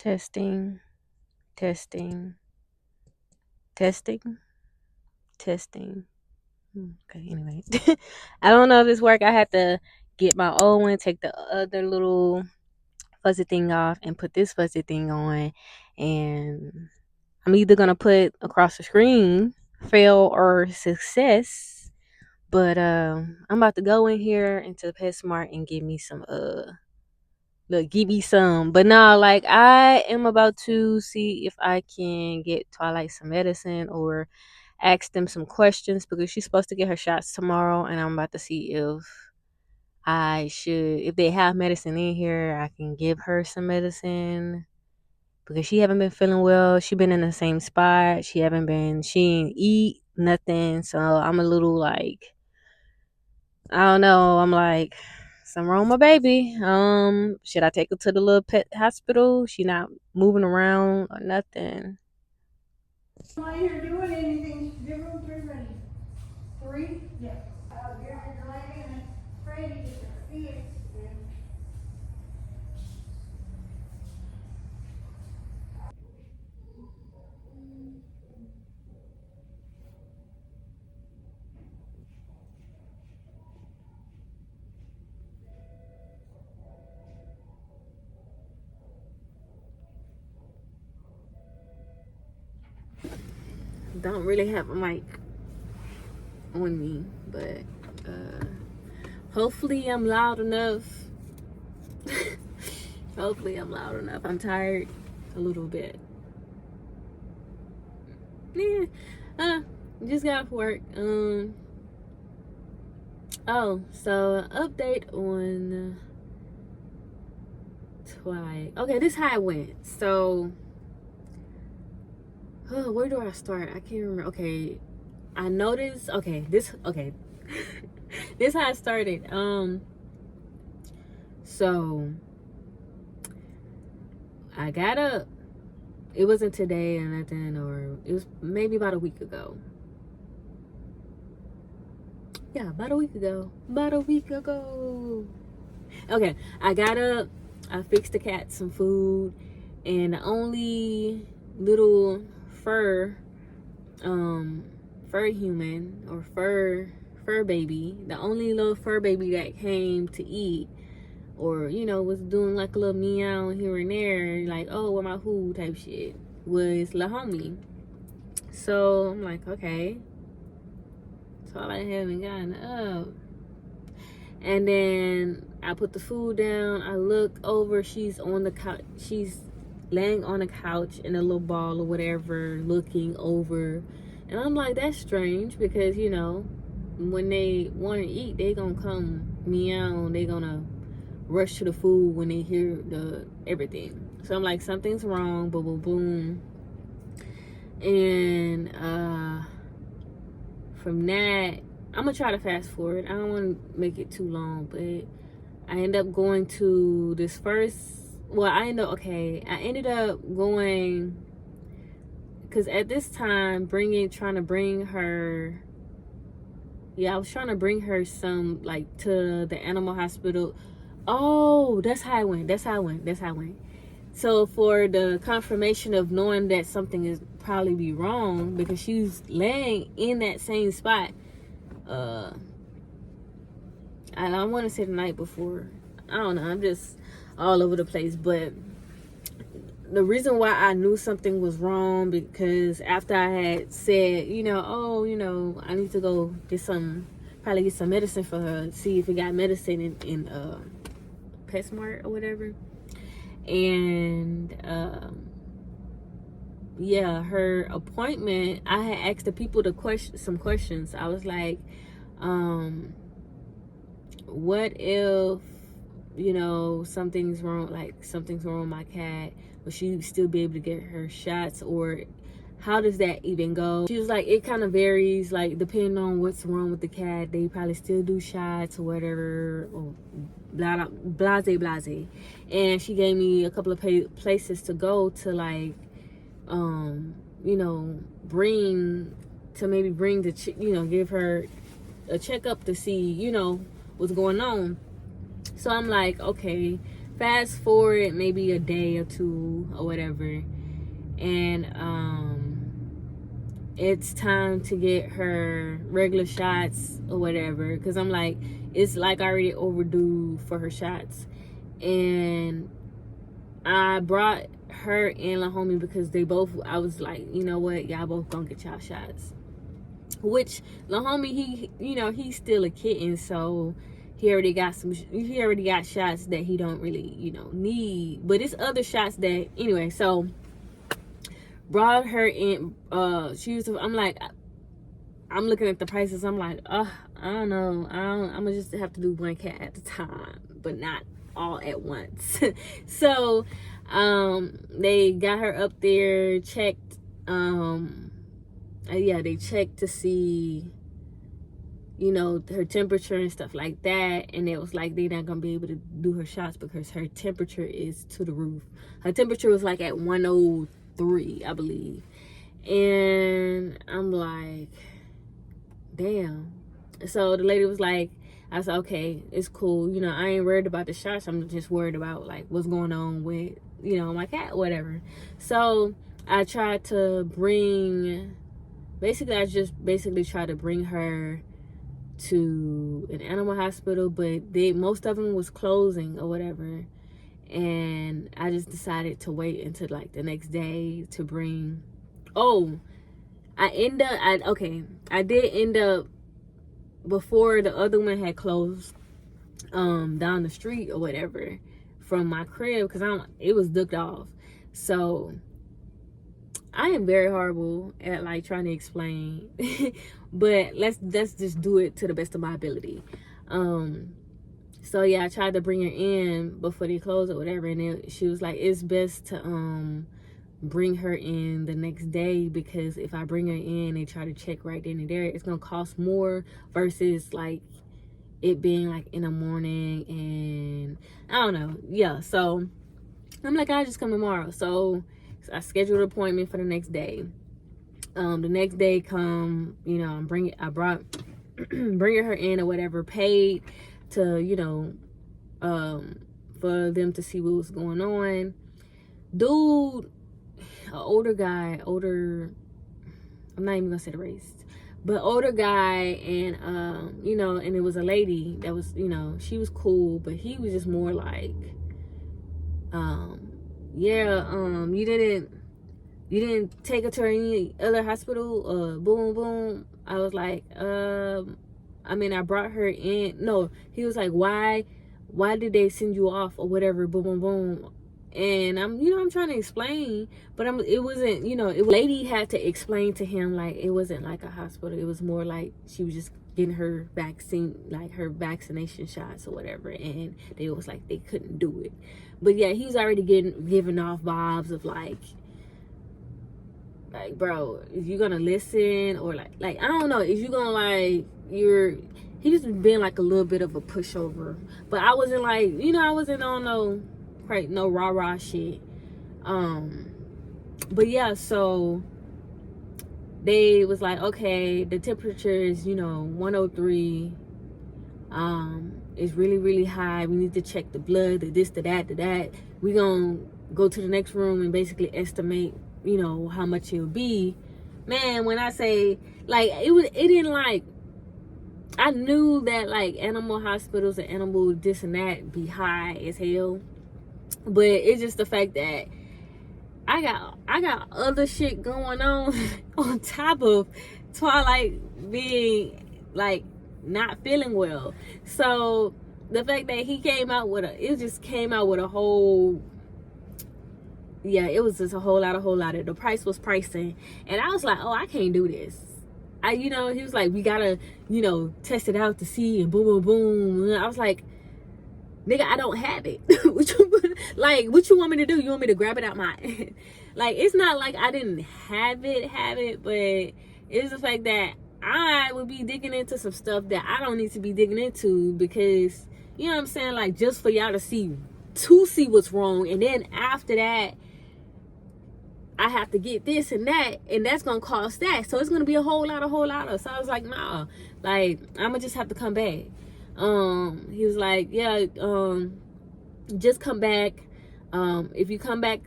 Testing, testing, testing, testing. Okay, anyway. I don't know if this work. I had to get my old one, take the other little fuzzy thing off, and put this fuzzy thing on. And I'm either gonna put across the screen fail or success. But I'm about to go in here into PetSmart and give me some look, give me some. But no, like I am about to see if I can get Twilight some medicine or ask them some questions because she's supposed to get her shots tomorrow, and I'm about to see if I should, if they have medicine in here, I can give her some medicine because she haven't been feeling well. She been in the same spot. She ain't eat nothing. So I'm a little like, I don't know. I'm like, something wrong with my baby. Should I take her to the little pet hospital? She not moving around or nothing. While you're doing anything, give them 3 minutes. 3? Yeah. You're laying and Freddie get their fix. Don't really have a mic on me, but uh, hopefully I'm loud enough. Hopefully I'm loud enough. I'm tired a little bit. Yeah, just got off work. Oh, so update on Twilight. Okay, this how it went. So, where do I start? I can't remember. Okay, I noticed. Okay, this how it started. So I got up. It wasn't today or nothing, or it was maybe about a week ago. Yeah, about a week ago. About a week ago. Okay, I got up. I fixed the cat some food, and the only little fur, fur human or fur baby, the only little fur baby that came to eat, or was doing like a little meow here and there, like oh where my food type shit, was La Homie. So I'm like, okay, so I haven't gotten up. And then I put the food down. I look over. She's on the couch. She's laying on the couch in a little ball or whatever, looking over. And I'm like, that's strange because, when they want to eat, they going to come meow. They going to rush to the food when they hear the everything. So I'm like, something's wrong. Boom, boom, boom. And from that, I'm gonna try to fast forward. I don't want to make it too long, but I end up going to this first. Well, I ended up going because at this time, trying to bring her. Yeah, I was trying to bring her some like to the animal hospital. Oh, that's how I went. That's how I went. That's how I went. So for the confirmation of knowing that something is probably be wrong because she's laying in that same spot. And I want to say the night before. I don't know. I'm just all over the place. But the reason why I knew something was wrong because after I had said, I need to go probably get some medicine for her, see if we got medicine in PetSmart or whatever. And yeah, her appointment, I had asked the people some questions. I was like, what if something's wrong with my cat, will she still be able to get her shots, or how does that even go? She was like, it kind of varies, like depending on what's wrong with the cat, they probably still do shots or whatever, or blah blah blase. And she gave me a couple of places to go to, like bring the give her a checkup to see what's going on. So I'm like, okay, fast forward maybe a day or two or whatever, and it's time to get her regular shots or whatever, because I'm like, it's like already overdue for her shots. And I brought her and La Homie because they both, I was like, you know what, y'all both gonna get y'all shots. Which La Homie, he's still a kitten, so he already got shots that he don't really, need. But it's other shots that, anyway, so brought her in. I'm like, I'm looking at the prices. I'm like, I don't know. I'm gonna just have to do one cat at a time, but not all at once. So, they got her up there, checked. They checked to see, her temperature and stuff like that. And it was like, they're not gonna be able to do her shots because her temperature is to the roof. Her temperature was like at 103, I believe. And I'm like, damn. So the lady was like, I said, okay, it's cool. I ain't worried about the shots. I'm just worried about like what's going on with, my cat, whatever. So I tried to bring, I just tried to bring her to an animal hospital, but most of them was closing or whatever. And I just decided to wait until like the next day to bring. I did end up, before the other one had closed, down the street or whatever from my crib, because it was ducked off. So I am very horrible at like trying to explain, but let's just do it to the best of my ability. So yeah, I tried to bring her in before they closed or whatever, and she was like, it's best to bring her in the next day, because if I bring her in and try to check right then and there, it's gonna cost more versus like it being like in the morning. And I don't know. Yeah, so I'm like, I'll just come tomorrow. So I scheduled an appointment for the next day. The next day come, I brought bringing her in or whatever, paid to for them to see what was going on. Dude, an older guy, I'm not even gonna say the race, but older guy, and and it was a lady that was, she was cool, but he was just more like, you didn't take her to any other hospital, boom boom. I was like, I brought her in. No, he was like, why did they send you off or whatever, boom boom boom. And I'm trying to explain, but it wasn't, lady had to explain to him like it wasn't like a hospital. It was more like she was just getting her vaccine, like her vaccination shots or whatever, and they was like they couldn't do it. But yeah, he's already giving off vibes of like, bro, if you're gonna listen, or like I don't know, if you're gonna like, he just been like a little bit of a pushover. But I wasn't like, I wasn't on no rah-rah shit. But yeah, so they was like, okay, the temperature is 103, it's really really high, we need to check the blood, the this, the that. We gonna go to the next room and basically estimate how much it'll be. Man, when I say like it didn't like, I knew that like animal hospitals and animal this and that be high as hell, but it's just the fact that I got other shit going on on top of Twilight being like not feeling well. So the fact that he came out with a whole, yeah, it was just a whole lot of, the price was pricing, and I was like, oh, I can't do this. He was like, we gotta, test it out to see, and boom boom boom. And I was like, nigga, I don't have it. What you want me to do? You want me to grab it out my like, it's not like I didn't have it, but it's the fact that I would be digging into some stuff that I don't need to be digging into, because you know what I'm saying, like, just for y'all to see what's wrong, and then after that I have to get this and that, and that's gonna cost that, so it's gonna be a whole lot of. So I was like, nah, like, I'm gonna just have to come back. He was like, yeah, just come back. If you come back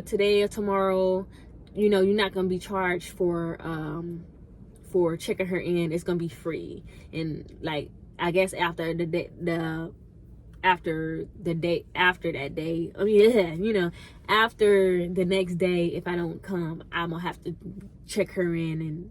today or tomorrow, you know, you're not gonna be charged for checking her in. It's gonna be free. And like, I guess after the day, after that day, I mean, yeah, you know, after the next day, if I don't come, I'm gonna have to check her in, and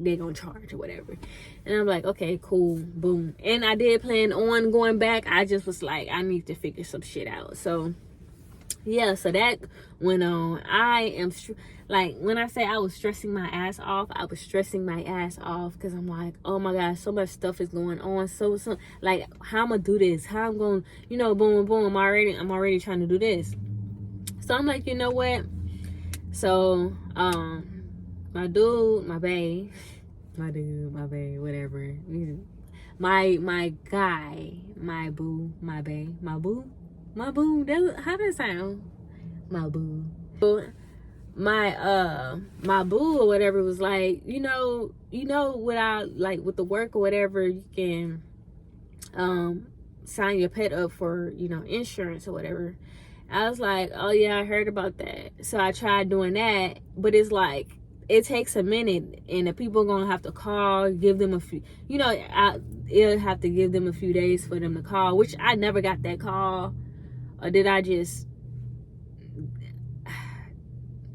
they gonna charge or whatever. And I'm like, okay, cool, boom. And I did plan on going back. I just was like, I need to figure some shit out. So yeah, so that went on. I am like, when I say I was stressing my ass off, I was stressing my ass off, because I'm like, oh my gosh, so much stuff is going on. So like, how I'm gonna do this, how I'm gonna, you know, boom boom, I'm already trying to do this. So I'm like, you know what? So my dude, my bae, whatever, my guy, my boo, my bae, my boo, how does it sound? My boo. My boo or whatever was like, you know, what I like with the work or whatever, you can sign your pet up for, you know, insurance or whatever. I was like, oh yeah, I heard about that. So I tried doing that, but it's like, it takes a minute, and the people are gonna have to call, give them a few, you know, it'll have to give them a few days for them to call, which I never got that call. Or did I just,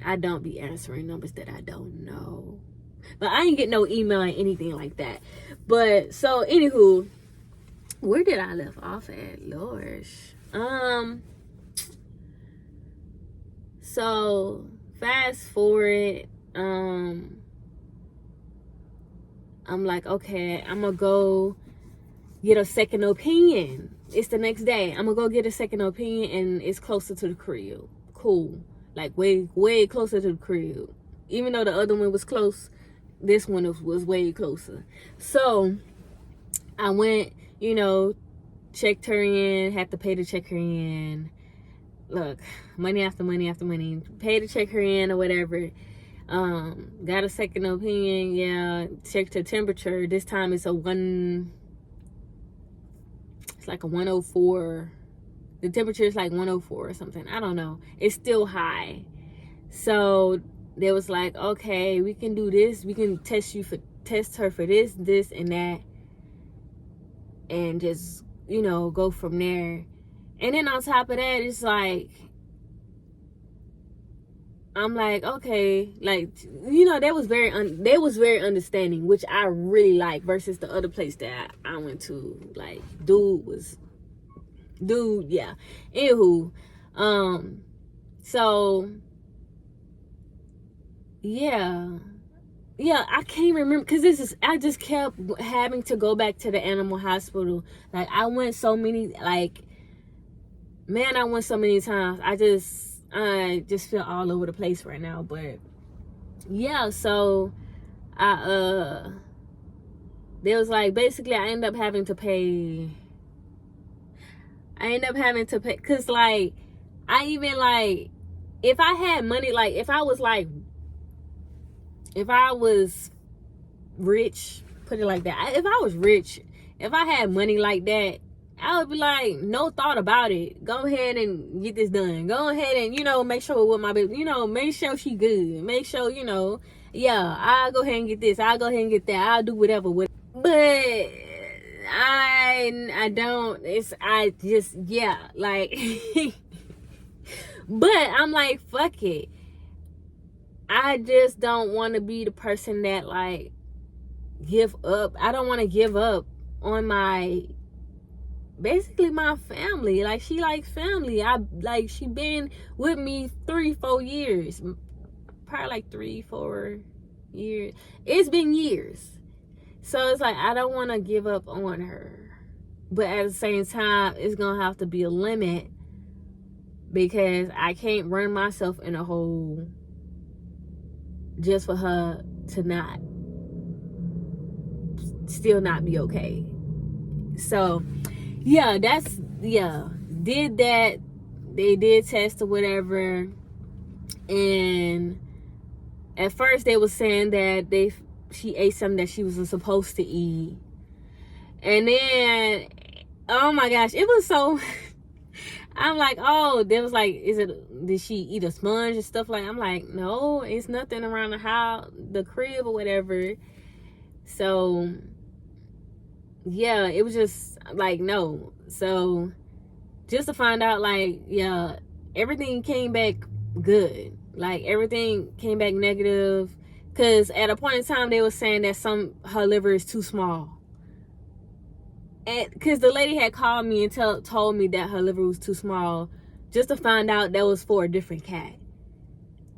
I don't be answering numbers that I don't know. But I ain't get no email or anything like that. But so anywho, where did I left off at? Lord. So fast forward, I'm like, okay, I'm gonna go get a second opinion. It's the next day. I'm gonna go get a second opinion, and it's closer to the crib. Cool. Like way closer to the crib. Even though the other one was close, this one was way closer. So I went, you know, checked her in, had to pay to check her in. Look, money after money after money. Pay to check her in or whatever. Got a second opinion, yeah. Checked her temperature. This time it's like a 104. The temperature is like 104 or something. I don't know. It's still high. So they was like, okay, we can do this. We can test her for this, and that, and just, you know, go from there. And then on top of that, it's like, I'm like, okay, like, you know, they was very understanding, which I really like, versus the other place that I went to. Like, dude, yeah. Anywho, so yeah, I can't remember, because I just kept having to go back to the animal hospital. Like, I went so many, like, man, I went so many times. I just feel all over the place right now. But yeah, so there was like, basically I end up having to pay, because like, I even like, if I had money, like if I was rich, put it like that, if I was rich, if I had money like that, I would be like, no thought about it, go ahead and get this done. Go ahead and, you know, make sure with my baby, you know, make sure she good, make sure, you know, yeah, I'll go ahead and get this, I'll go ahead and get that, I'll do whatever. But I don't, I just, yeah, like, but I'm like, fuck it. I just don't want to be the person that, like, give up. I don't want to give up on basically my family. Like, she likes family. She been with me 3-4 years. Probably like 3-4 years. It's been years. So it's like, I don't want to give up on her. But at the same time, it's going to have to be a limit, because I can't run myself in a hole just for her to still not be okay. So yeah, did that. They did test or whatever, and at first they was saying that she ate something that she wasn't supposed to eat. And then, oh my gosh, it was so I'm like, oh, there was like, did she eat a sponge and stuff like? I'm like, no, it's nothing around the house, the crib or whatever. So yeah, it was just like, no. So just to find out, like, yeah, everything came back good. Like, everything came back negative. Because at a point in time, they were saying that her liver is too small. And because the lady had called me and told me that her liver was too small, just to find out that was for a different cat.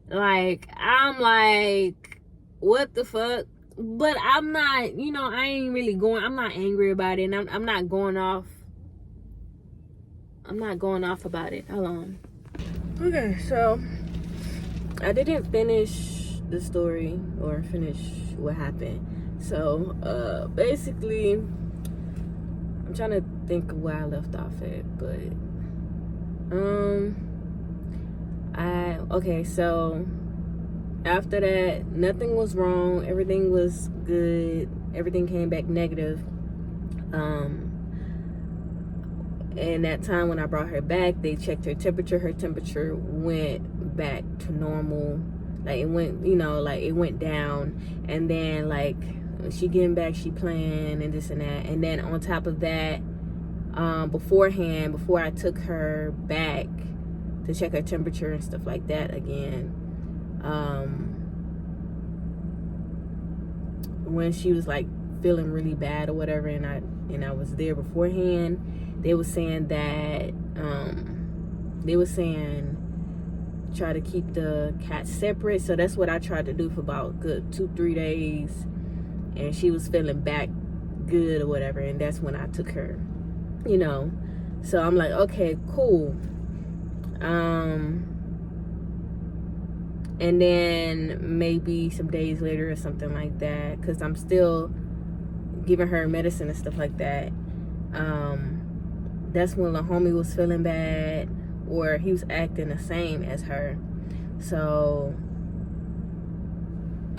Like, I'm like, what the fuck? But I'm not, I ain't really I'm not angry about it. And I'm not going off. I'm not going off about it. Hold on. Okay, so I didn't finish the story or finish what happened. So basically, I'm trying to think of where I left off at, but okay, so after that, nothing was wrong, everything was good, everything came back negative. And that time when I brought her back, they checked her temperature went back to normal. Like, it went, it went down. And then, like, she getting back, she playing and this and that. And then on top of that, beforehand, before I took her back to check her temperature and stuff like that again, when she was like feeling really bad or whatever, and I was there beforehand, they were saying that try to keep the cats separate. So that's what I tried to do for about good 2-3 days, and she was feeling back good or whatever, and that's when I took her, so I'm like, okay, cool. And then maybe some days later or something like that, because I'm still giving her medicine and stuff like that, that's when the homie was feeling bad, or he was acting the same as her. So,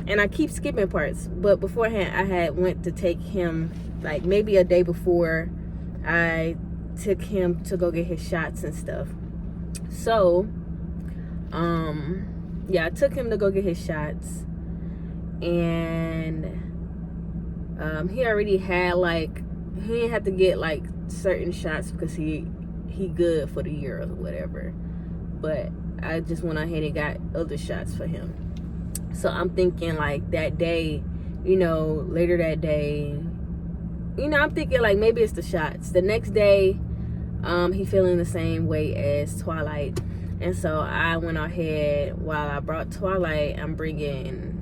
and I keep skipping parts, but beforehand I had went to take him, like maybe a day before, I took him to go get his shots and stuff. So yeah, I took him to go get his shots, and he already had, like, he didn't have to get like certain shots because he good for the year or whatever, but I just went ahead and got other shots for him. So I'm thinking, like, that day, later that day, I'm thinking like maybe it's the shots. The next day, he feeling the same way as Twilight, and so I went ahead, while I brought Twilight, I'm bringing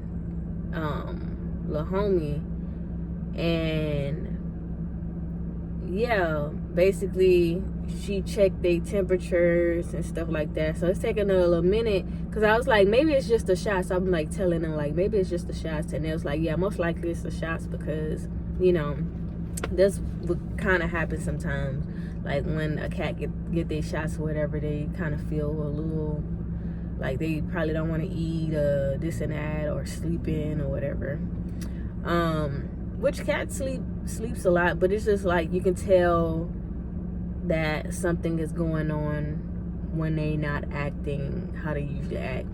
Lil Homie, and yeah, basically she checked their temperatures and stuff like that. So it's taking a little minute, because I was like, maybe it's just the shots. I'm like telling them, like, maybe it's just the shots, and they was like, yeah, most likely it's the shots, because that's what kind of happens sometimes. Like, when a cat get their shots or whatever, they kind of feel a little like they probably don't want to eat this and that, or sleeping or whatever. Which cat sleeps a lot, but it's just like you can tell that something is going on when they not acting how they usually act.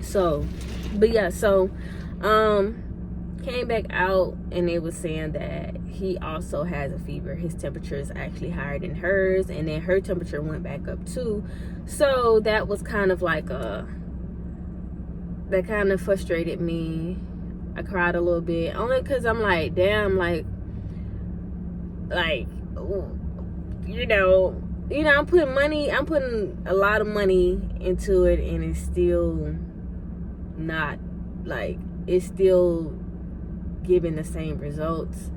So, but yeah, so came back out, and they was saying that he also has a fever. His temperature is actually higher than hers, and then her temperature went back up too. So that was kind of like that kind of frustrated me. I cried a little bit, only because I'm like, damn, like I'm putting a lot of money into it, and it's still not, like, it's still giving the same results.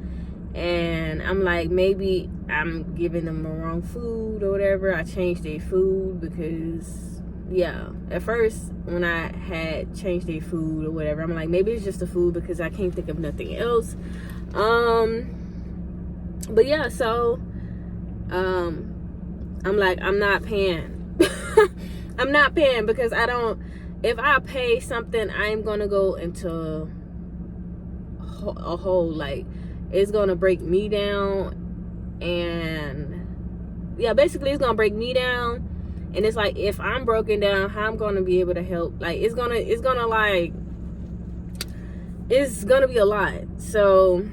And I'm like, maybe I'm giving them the wrong food or whatever. I changed their food because, yeah, at first when I had changed their food or whatever, I'm like, maybe it's just the food, because I can't think of nothing else. But yeah, so I'm like, I'm not paying. I'm not paying, because if I pay something, I'm gonna go into a hole. Like, it's gonna break me down, and yeah, basically it's gonna break me down. And it's like, if I'm broken down, how I'm gonna be able to help? Like, it's gonna be a lot. So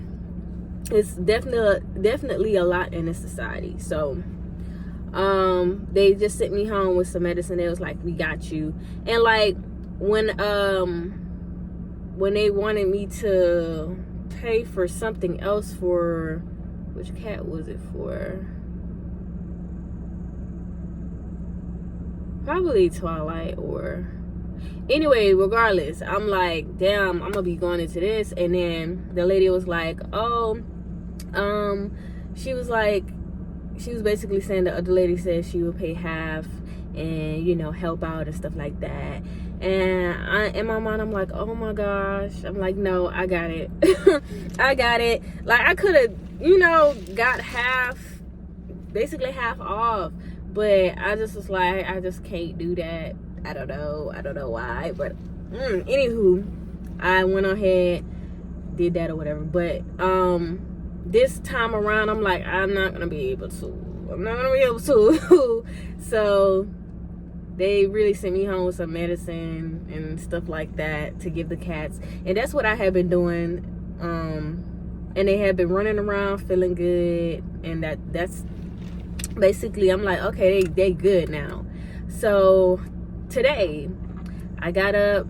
it's definitely a lot in this society. So they just sent me home with some medicine. They was like, we got you. And like, when they wanted me to pay for something else, for which cat was it for? Probably Twilight, or anyway, regardless, I'm like, damn, I'm gonna be going into this. And then the lady was like, oh, she was basically saying, the other lady said she would pay half and, you know, help out and stuff like that. And in my mind, I'm like, oh my gosh. I'm like, no, I got it. I got it. Like, I could have, you know, got basically half off, but I just was like, I just can't do that. I don't know why, but anywho, I went ahead, did that or whatever. But this time around, I'm like, I'm not gonna be able to. So they really sent me home with some medicine and stuff like that to give the cats, and that's what I have been doing. And they have been running around feeling good, and that's basically, I'm like, okay, they good now. So today I got up,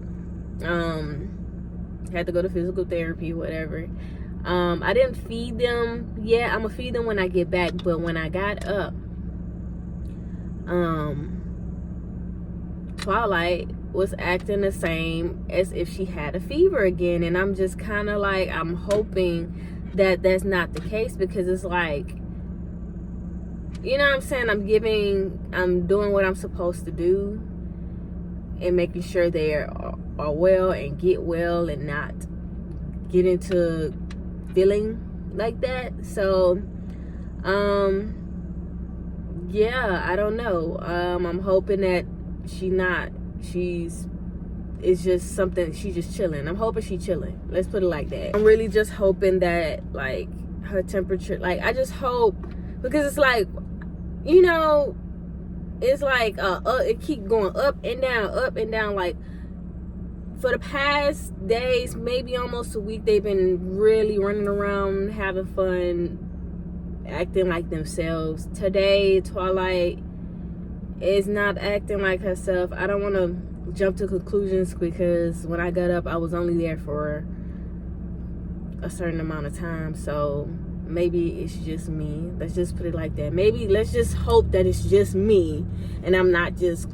had to go to physical therapy, whatever. I didn't feed them yet. I'm gonna feed them when I get back. But when I got up, Twilight was acting the same as if she had a fever again. And I'm just kind of like, I'm hoping that that's not the case, because it's like, you know what I'm saying, I'm doing what I'm supposed to do and making sure they are well and get well and not get into feeling like that. So yeah, I don't know. I'm hoping that it's just something, she's just chilling. I'm hoping she's chilling, let's put it like that. I'm really just hoping that, like, her temperature, like, I just hope, because it's like, you know, it's like it keep going up and down. Like, for the past days, maybe almost a week, they've been really running around, having fun, acting like themselves. Today, Twilight is not acting like herself. I don't want to jump to conclusions, because when I got up, I was only there for a certain amount of time. So maybe it's just me. Let's just put it like that. Maybe let's just hope that it's just me and I'm not just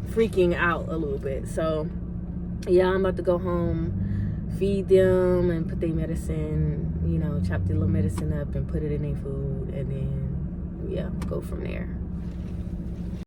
freaking out a little bit. So yeah, I'm about to go home, feed them and put their medicine, you know, chop their little medicine up and put it in their food, and then yeah, go from there.